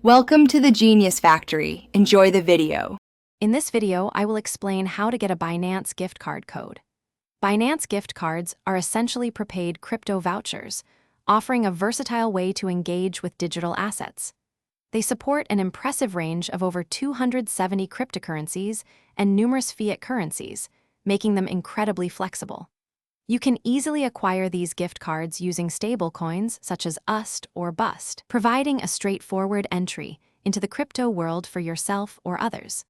Welcome to the Genius Factory. Enjoy the video. In this video, I will explain how to get a Binance gift card code. Binance gift cards are essentially prepaid crypto vouchers, offering a versatile way to engage with digital assets. They support an impressive range of over 270 cryptocurrencies and numerous fiat currencies, making them incredibly flexible. You can easily acquire these gift cards using stablecoins such as UST or BUST, providing a straightforward entry into the crypto world for yourself or others.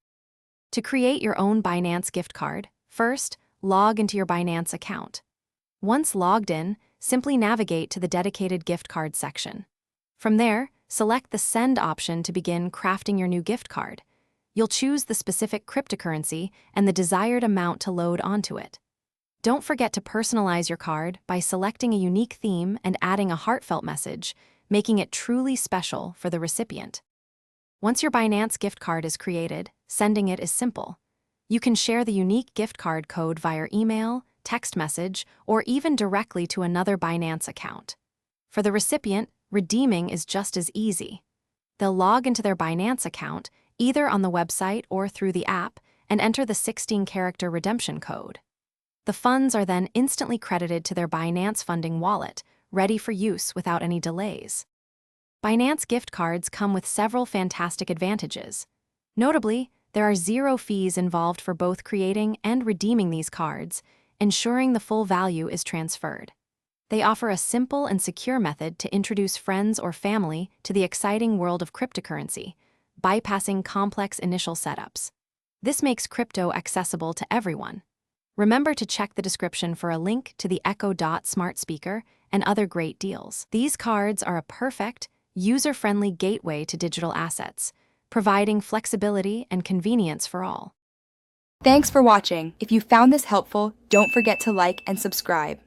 To create your own Binance gift card, first, log into your Binance account. Once logged in, simply navigate to the dedicated gift card section. From there, select the Send option to begin crafting your new gift card. You'll choose the specific cryptocurrency and the desired amount to load onto it. Don't forget to personalize your card by selecting a unique theme and adding a heartfelt message, making it truly special for the recipient. Once your Binance gift card is created, sending it is simple. You can share the unique gift card code via email, text message, or even directly to another Binance account. For the recipient, redeeming is just as easy. They'll log into their Binance account, either on the website or through the app, and enter the 16-character redemption code. The funds are then instantly credited to their Binance funding wallet, ready for use without any delays. Binance gift cards come with several fantastic advantages. Notably, there are zero fees involved for both creating and redeeming these cards, ensuring the full value is transferred. They offer a simple and secure method to introduce friends or family to the exciting world of cryptocurrency, bypassing complex initial setups. This makes crypto accessible to everyone. Remember to check the description for a link to the Echo Dot smart speaker and other great deals. These cards are a perfect, user-friendly gateway to digital assets, providing flexibility and convenience for all. Thanks for watching. If you found this helpful, don't forget to like and subscribe.